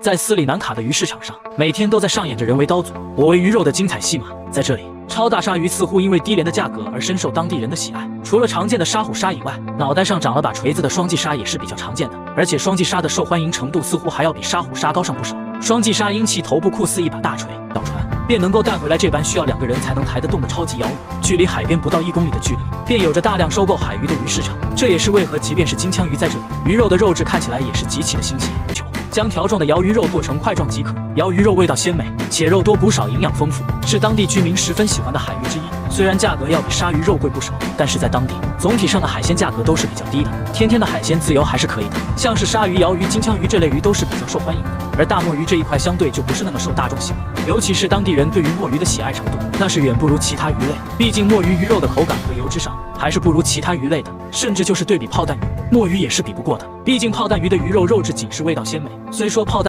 在斯里兰卡的鱼市场上，每天都在上演着人为刀俎，我为鱼肉的精彩戏码。在这里，超大鲨鱼似乎因为低廉的价格而深受当地人的喜爱。除了常见的沙虎鲨以外，脑袋上长了把锤子的双髻鲨也是比较常见的，而且双髻鲨的受欢迎程度似乎还要比沙虎鲨高上不少。双髻鲨因其头部酷似一把大锤，小船便能够带回来这般需要2个人才能抬得动的超级鳐鱼，距离海边不到1公里的距离，便有着大量收购海鱼的鱼市场。这也是为何即便是金枪鱼在这里，鱼肉的肉质看起来也是极其的新鲜。将条状的鳐鱼肉剁成块状即可。鳐鱼肉味道鲜美，且肉多补少，营养丰富，是当地居民十分喜欢的海鱼之一。虽然价格要比鲨鱼肉贵不少，但是在当地总体上的海鲜价格都是比较低的，天天的海鲜自由还是可以的。像是鲨鱼、鳐鱼、金枪鱼这类鱼都是比较受欢迎的，而大墨鱼这一块相对就不是那么受大众喜欢，尤其是当地人对于墨鱼的喜爱程度，那是远不如其他鱼类。毕竟墨鱼鱼肉的口感和油脂上还是不如其他鱼类的，甚至就是对比泡蛋鱼，墨鱼也是比不过的。毕竟泡蛋鱼的鱼肉肉质紧实，味道鲜美。虽说泡蛋